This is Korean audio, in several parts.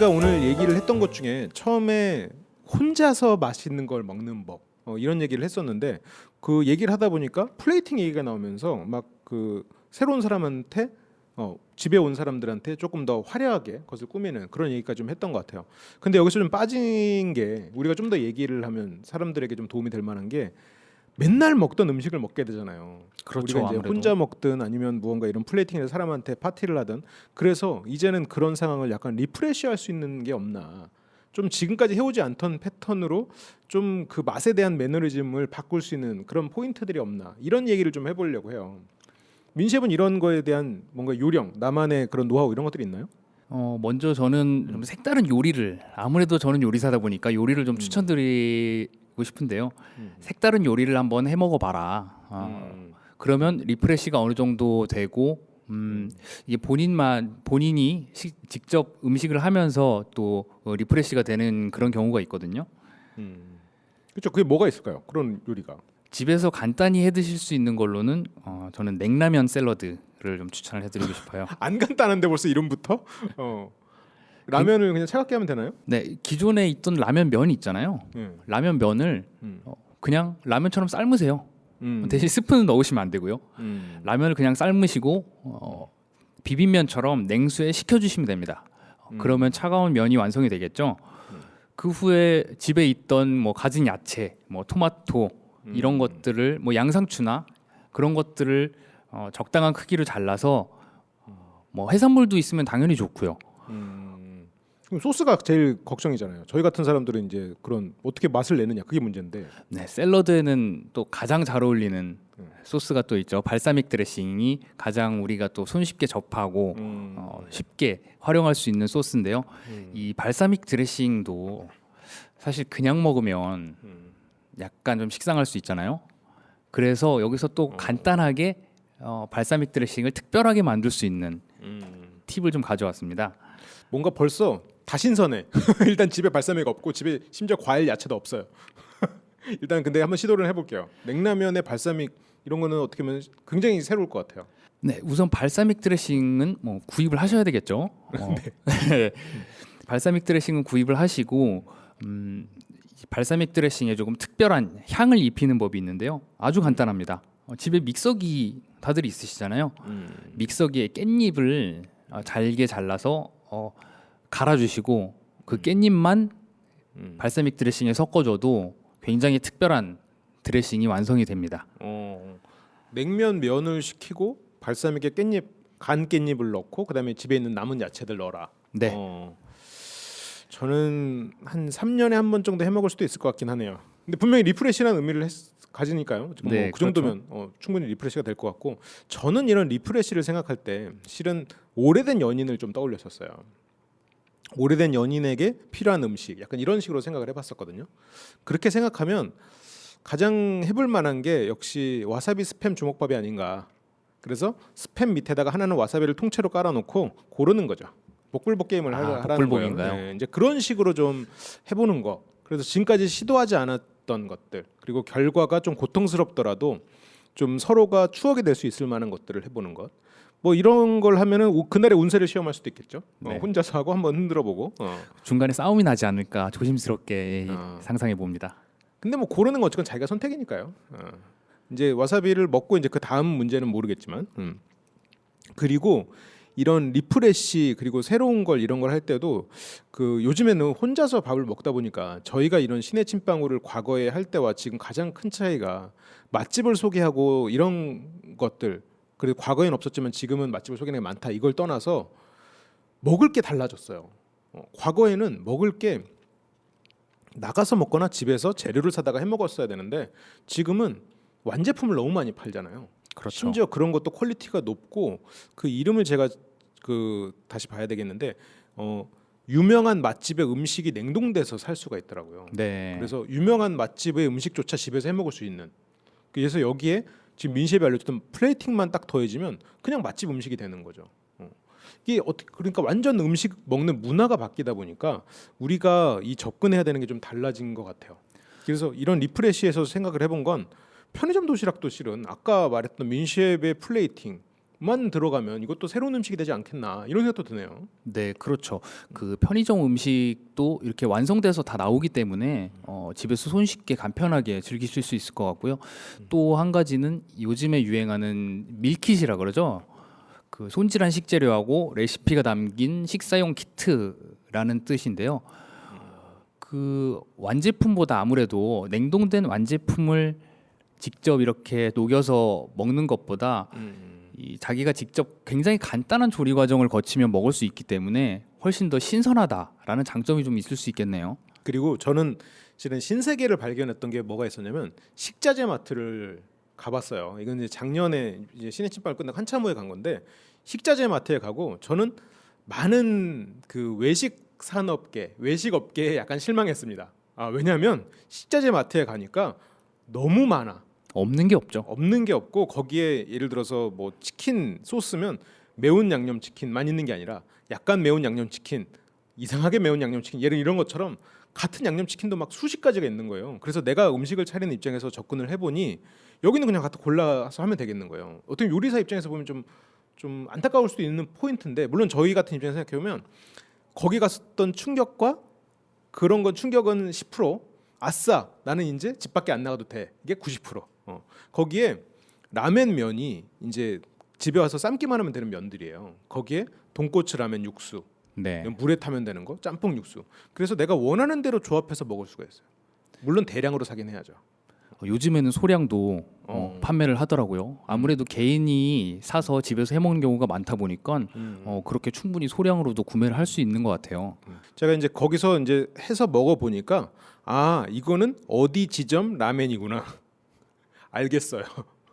우리가 오늘 얘기를 했던 것 중에 처음에 혼자서 맛있는 걸 먹는 법 이런 얘기를 했었는데 그 얘기를 하다 보니까 플레이팅 얘기가 나오면서 막 그 새로운 사람한테 집에 온 사람들한테 조금 더 화려하게 그것을 꾸미는 그런 얘기까지 좀 했던 것 같아요. 근데 여기서 좀 빠진 게 우리가 좀 더 얘기를 하면 사람들에게 좀 도움이 될 만한 게 맨날 먹던 음식을 먹게 되잖아요. 그렇죠, 우리가 이제 아무래도. 혼자 먹든 아니면 무언가 이런 플레이팅에서 사람한테 파티를 하든 그래서 이제는 그런 상황을 약간 리프레시할 수 있는 게 없나. 좀 지금까지 해오지 않던 패턴으로 좀 그 맛에 대한 매너리즘을 바꿀 수 있는 그런 포인트들이 없나 이런 얘기를 좀 해보려고 해요. 민셰프는 이런 거에 대한 뭔가 요령, 나만의 그런 노하우 이런 것들이 있나요? 먼저 저는 좀 색다른 요리를 아무래도 저는 요리사다 보니까 요리를 좀 추천드리고 싶은데요. 색다른 요리를 한번 해 먹어봐라. 그러면 리프레시가 어느 정도 되고 이게 본인이 직접 음식을 하면서 또 리프레시가 되는 그런 경우가 있거든요. 그렇죠. 그게 뭐가 있을까요? 그런 요리가. 집에서 간단히 해 드실 수 있는 걸로는 저는 냉라면 샐러드를 좀 추천을 해드리고 싶어요. 안 간단한데 벌써 이름부터? 라면을 그냥 차갑게 하면 되나요? 네, 기존에 있던 라면 면 있잖아요. 라면 면을 그냥 라면처럼 삶으세요. 대신 스프는 넣으시면 안 되고요. 라면을 그냥 삶으시고 비빔면처럼 냉수에 식혀주시면 됩니다. 그러면 차가운 면이 완성이 되겠죠. 그 후에 집에 있던 뭐 가진 야채, 뭐 토마토 이런 것들을 뭐 양상추나 그런 것들을 적당한 크기로 잘라서 뭐 해산물도 있으면 당연히 좋고요. 그럼 소스가 제일 걱정이잖아요. 저희 같은 사람들은 이제 그런 어떻게 맛을 내느냐 그게 문제인데. 네, 샐러드에는 또 가장 잘 어울리는 소스가 또 있죠. 발사믹 드레싱이 가장 우리가 또 손쉽게 접하고 쉽게 활용할 수 있는 소스인데요. 이 발사믹 드레싱도 사실 그냥 먹으면 약간 좀 식상할 수 있잖아요. 그래서 여기서 또 간단하게 발사믹 드레싱을 특별하게 만들 수 있는 팁을 좀 가져왔습니다. 뭔가 벌써 다 신선해. 일단 집에 발사믹 없고 집에 심지어 과일 야채도 없어요. 일단 근데 한번 시도를 해볼게요. 냉라면에 발사믹 이런 거는 어떻게 보면 굉장히 새로울 것 같아요. 네, 우선 발사믹 드레싱은 뭐 구입을 하셔야 되겠죠. 네. 발사믹 드레싱은 구입을 하시고 발사믹 드레싱에 조금 특별한 향을 입히는 법이 있는데요. 아주 간단합니다. 집에 믹서기 다들 있으시잖아요. 믹서기에 깻잎을 잘게 잘라서 갈아주시고 그 깻잎만 발사믹 드레싱에 섞어줘도 굉장히 특별한 드레싱이 완성이 됩니다. 냉면 면을 식히고 발사믹에 깻잎 간 깻잎을 넣고 그다음에 집에 있는 남은 야채들 넣어라. 네. 저는 한 3년에 한 번 정도 해 먹을 수도 있을 것 같긴 하네요. 근데 분명히 리프레시라는 의미를 가지니까요. 지금 네, 그 정도면 충분히 리프레시가 될 것 같고 저는 이런 리프레시를 생각할 때 실은 오래된 연인을 좀 떠올렸었어요. 오래된 연인에게 필요한 음식 약간 이런 식으로 생각을 해봤었거든요. 그렇게 생각하면 가장 해볼 만한 게 역시 와사비 스팸 주먹밥이 아닌가. 그래서 스팸 밑에다가 하나는 와사비를 통째로 깔아놓고 고르는 거죠. 복불복 게임을 하라는 복불복인가요? 거예요. 네, 이제 그런 식으로 좀 해보는 거. 그래서 지금까지 시도하지 않았던 것들 그리고 결과가 좀 고통스럽더라도 좀 서로가 추억이 될 수 있을 만한 것들을 해보는 것. 뭐 이런 걸 하면은 그날의 운세를 시험할 수도 있겠죠. 네. 혼자서 하고 한번 흔들어보고. 중간에 싸움이 나지 않을까 조심스럽게 상상해 봅니다. 근데 뭐 고르는 건 어쨌건 자기가 선택이니까요. 이제 와사비를 먹고 이제 그 다음 문제는 모르겠지만. 그리고 이런 리프레시 그리고 새로운 걸 이런 걸 할 때도 그 요즘에는 혼자서 밥을 먹다 보니까 저희가 이런 신의 찐빵우를 과거에 할 때와 지금 가장 큰 차이가 맛집을 소개하고 이런 것들 그리고 과거에는 없었지만 지금은 맛집을 소개하는 게 많다 이걸 떠나서 먹을 게 달라졌어요. 과거에는 먹을 게 나가서 먹거나 집에서 재료를 사다가 해 먹었어야 되는데 지금은 완제품을 너무 많이 팔잖아요. 그렇죠. 심지어 그런 것도 퀄리티가 높고 그 이름을 제가 다시 봐야 되겠는데 유명한 맛집의 음식이 냉동돼서 살 수가 있더라고요. 네. 그래서 유명한 맛집의 음식조차 집에서 해 먹을 수 있는. 그래서 여기에 지금 민셰프이 알려줬던 플레이팅만 딱 더해지면 그냥 맛집 음식이 되는 거죠. 이게 어떻게 그러니까 완전 음식 먹는 문화가 바뀌다 보니까 우리가 이 접근해야 되는 게 좀 달라진 것 같아요. 그래서 이런 리프레시에서 생각을 해본 건 편의점 도시락도 실은 아까 말했던 민셰프의 플레이팅 만 들어가면 이것도 새로운 음식이 되지 않겠나 이런 생각도 드네요. 네, 그렇죠. 그 편의점 음식도 이렇게 완성돼서 다 나오기 때문에 집에서 손쉽게 간편하게 즐기실 수 있을 것 같고요. 또 한 가지는 요즘에 유행하는 밀킷이라 그러죠. 그 손질한 식재료하고 레시피가 담긴 식사용 키트라는 뜻인데요. 그 완제품보다 아무래도 냉동된 완제품을 직접 이렇게 녹여서 먹는 것보다 이 자기가 직접 굉장히 간단한 조리 과정을 거치면 먹을 수 있기 때문에 훨씬 더 신선하다라는 장점이 좀 있을 수 있겠네요. 그리고 저는 실은 신세계를 발견했던 게 뭐가 있었냐면 식자재 마트를 가봤어요. 이건 이제 작년에 이제 신해침방을 끝나고 한참 후에 간 건데 식자재 마트에 가고 저는 많은 그 외식 산업계, 외식 업계에 약간 실망했습니다. 왜냐하면 식자재 마트에 가니까 너무 많아. 없는 게 없죠. 없는 게 없고 거기에 예를 들어서 뭐 치킨 소스면 매운 양념 치킨만 있는 게 아니라 약간 매운 양념 치킨, 이상하게 매운 양념 치킨, 예를 이런 것처럼 같은 양념 치킨도 막 수십 가지가 있는 거예요. 그래서 내가 음식을 차리는 입장에서 접근을 해보니 여기는 그냥 갖다 골라서 하면 되겠는 거예요. 어떻게 요리사 입장에서 보면 좀 안타까울 수도 있는 포인트인데 물론 저희 같은 입장에서 생각해 보면 거기 갔었던 충격과 그런 건 충격은 10%, 아싸 나는 이제 집 밖에 안 나가도 돼 이게 90%. 거기에 라멘 면이 이제 집에 와서 삶기만 하면 되는 면들이에요. 거기에 돈코츠 라멘 육수, 네. 물에 타면 되는 거, 짬뽕 육수. 그래서 내가 원하는 대로 조합해서 먹을 수가 있어요. 물론 대량으로 사긴 해야죠. 요즘에는 소량도 판매를 하더라고요. 아무래도 개인이 사서 집에서 해먹는 경우가 많다 보니까 그렇게 충분히 소량으로도 구매를 할 수 있는 것 같아요. 제가 이제 거기서 이제 해서 먹어 보니까 이거는 어디 지점 라멘이구나 알겠어요.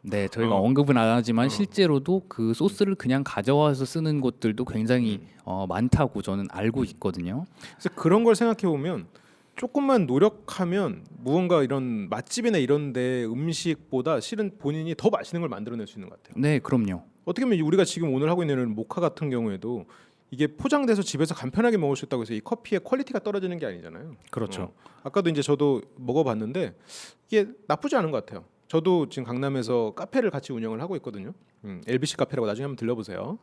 네, 저희가 언급은 안 하지만 실제로도 그 소스를 그냥 가져와서 쓰는 곳들도 굉장히 많다고 저는 알고 있거든요. 그래서 그런 걸 생각해 보면 조금만 노력하면 무언가 이런 맛집이나 이런데 음식보다 실은 본인이 더 맛있는 걸 만들어낼 수 있는 것 같아요. 네, 그럼요. 어떻게 보면 우리가 지금 오늘 하고 있는 모카 같은 경우에도 이게 포장돼서 집에서 간편하게 먹을 수 있다고 해서 이 커피의 퀄리티가 떨어지는 게 아니잖아요. 그렇죠. 아까도 이제 저도 먹어봤는데 이게 나쁘지 않은 것 같아요. 저도 지금 강남에서 카페를 같이 운영을 하고 있거든요. LBC 카페라고 나중에 한번 들려보세요.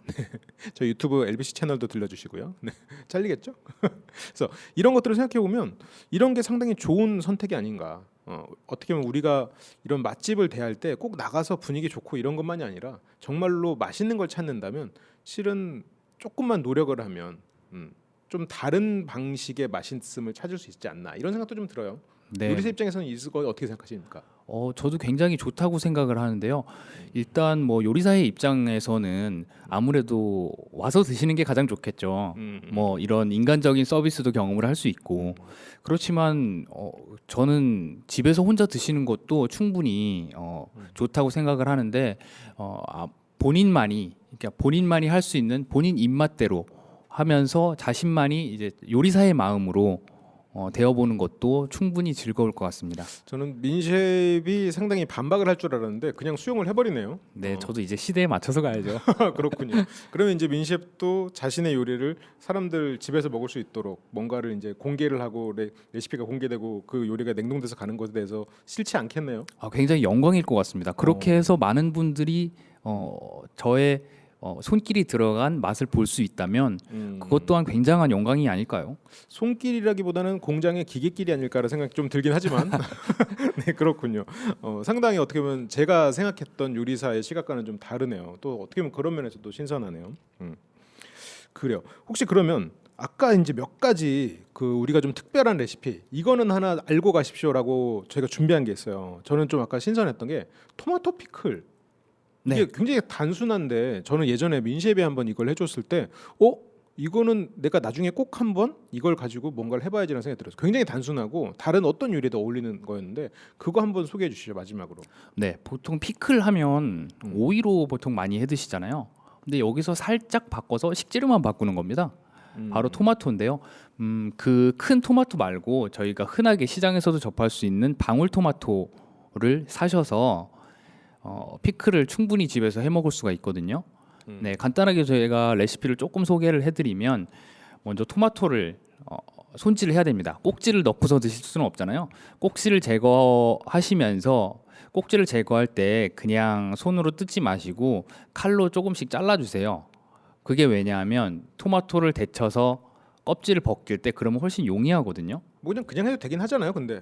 저 유튜브 LBC 채널도 들려주시고요. 네, 잘리겠죠? 그래서 이런 것들을 생각해 보면 이런 게 상당히 좋은 선택이 아닌가. 어떻게 보면 우리가 이런 맛집을 대할 때 꼭 나가서 분위기 좋고 이런 것만이 아니라 정말로 맛있는 걸 찾는다면 실은 조금만 노력을 하면 좀 다른 방식의 맛있음을 찾을 수 있지 않나 이런 생각도 좀 들어요. 네. 요리사 입장에서는 이거 어떻게 생각하십니까? 저도 굉장히 좋다고 생각을 하는데요. 일단 뭐 요리사의 입장에서는 아무래도 와서 드시는 게 가장 좋겠죠. 뭐 이런 인간적인 서비스도 경험을 할 수 있고 그렇지만 저는 집에서 혼자 드시는 것도 충분히 좋다고 생각을 하는데 본인만이 할 수 있는 본인 입맛대로 하면서 자신만이 이제 요리사의 마음으로 되어보는 것도 충분히 즐거울 것 같습니다. 저는 민셰프이 상당히 반박을 할 줄 알았는데 그냥 수용을 해버리네요. 네, 저도 이제 시대에 맞춰서 가야죠. 그렇군요. 그러면 이제 민셰프도 자신의 요리를 사람들 집에서 먹을 수 있도록 뭔가를 이제 공개를 하고 레시피가 공개되고 그 요리가 냉동돼서 가는 것에 대해서 싫지 않겠네요. 굉장히 영광일 것 같습니다. 그렇게 해서 많은 분들이 저의 손길이 들어간 맛을 볼 수 있다면 그것 또한 굉장한 영광이 아닐까요? 손길이라기보다는 공장의 기계끼리 아닐까라는 생각이 좀 들긴 하지만 네 그렇군요. 상당히 어떻게 보면 제가 생각했던 요리사의 시각과는 좀 다르네요. 또 어떻게 보면 그런 면에서도 신선하네요. 그래요. 혹시 그러면 아까 이제 몇 가지 그 우리가 좀 특별한 레시피 이거는 하나 알고 가십시오라고 저희가 준비한 게 있어요. 저는 좀 아까 신선했던 게 토마토 피클. 네. 이게 굉장히 단순한데 저는 예전에 민셰프이 한번 이걸 해줬을 때 이거는 내가 나중에 꼭 한번 이걸 가지고 뭔가를 해봐야지라는 생각이 들었어요. 굉장히 단순하고 다른 어떤 요리에도 어울리는 거였는데 그거 한번 소개해 주시죠 마지막으로. 네, 보통 피클 하면 오이로 보통 많이 해 드시잖아요. 근데 여기서 살짝 바꿔서 식재료만 바꾸는 겁니다. 바로 토마토인데요. 그 큰 토마토 말고 저희가 흔하게 시장에서도 접할 수 있는 방울토마토를 사셔서 피클을 충분히 집에서 해 먹을 수가 있거든요. 네, 간단하게 저희가 레시피를 조금 소개를 해드리면 먼저 토마토를 손질을 해야 됩니다. 꼭지를 넣고서 드실 수는 없잖아요. 꼭지를 제거하시면서 꼭지를 제거할 때 그냥 손으로 뜯지 마시고 칼로 조금씩 잘라주세요. 그게 왜냐하면 토마토를 데쳐서 껍질을 벗길 때 그러면 훨씬 용이하거든요. 뭐 그냥 해도 되긴 하잖아요. 근데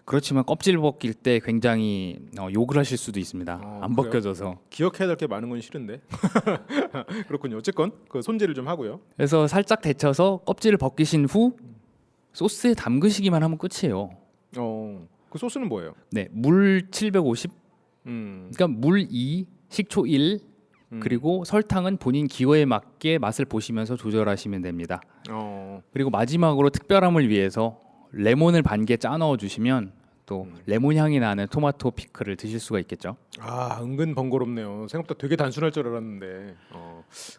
그렇지만 껍질 벗길 때 굉장히 욕을 하실 수도 있습니다. 안 그래요? 벗겨져서. 기억해야 될 게 많은 건 싫은데. 그렇군요. 어쨌건 그 손질을 좀 하고요. 그래서 살짝 데쳐서 껍질을 벗기신 후 소스에 담그시기만 하면 끝이에요. 그 소스는 뭐예요? 네, 물 750. 그러니까 물 2, 식초 1, 그리고 설탕은 본인 기호에 맞게 맛을 보시면서 조절하시면 됩니다. 그리고 마지막으로 특별함을 위해서 레몬을 반 개 짜 넣어 주시면 또 레몬 향이 나는 토마토 피클을 드실 수가 있겠죠. 은근 번거롭네요. 생각보다 되게 단순할 줄 알았는데.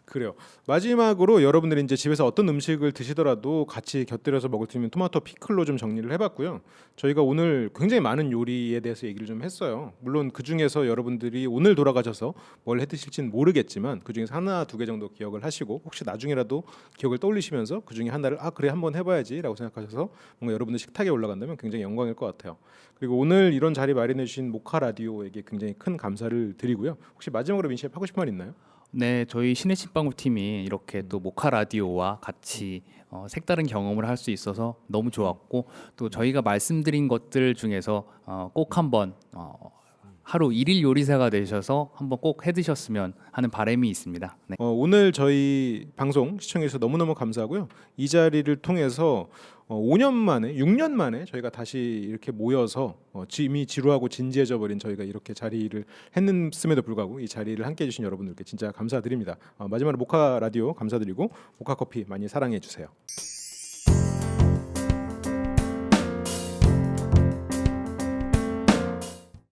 그래요. 마지막으로 여러분들이 이제 집에서 어떤 음식을 드시더라도 같이 곁들여서 먹을 수 있는 토마토 피클로 좀 정리를 해봤고요. 저희가 오늘 굉장히 많은 요리에 대해서 얘기를 좀 했어요. 물론 그 중에서 여러분들이 오늘 돌아가셔서 뭘 해드실지는 모르겠지만 그 중에서 하나 두 개 정도 기억을 하시고 혹시 나중에라도 기억을 떠올리시면서 그 중에 하나를 그래 한번 해봐야지라고 생각하셔서 뭔가 여러분들 식탁에 올라간다면 굉장히 영광일 것 같아요. 그리고 오늘 이런 자리 마련해 주신 모카 라디오에게 굉장히 큰 감사를 드리고요. 혹시 마지막으로 민씨 하고 싶은 말 있나요? 네, 저희 신의 식빵구 팀이 이렇게 또 모카 라디오와 같이 색다른 경험을 할 수 있어서 너무 좋았고 또 저희가 말씀드린 것들 중에서 꼭 한번 하루 일일 요리사가 되셔서 한번 꼭 해드셨으면 하는 바람이 있습니다. 네. 오늘 저희 방송 시청해 주셔서 너무너무 감사하고요. 이 자리를 통해서 5년 만에 6년 만에 저희가 다시 이렇게 모여서 이미 지루하고 진지해져 버린 저희가 이렇게 자리를 했음에도 불구하고 이 자리를 함께 해주신 여러분들께 진짜 감사드립니다. 마지막으로 모카 라디오 감사드리고 모카 커피 많이 사랑해 주세요.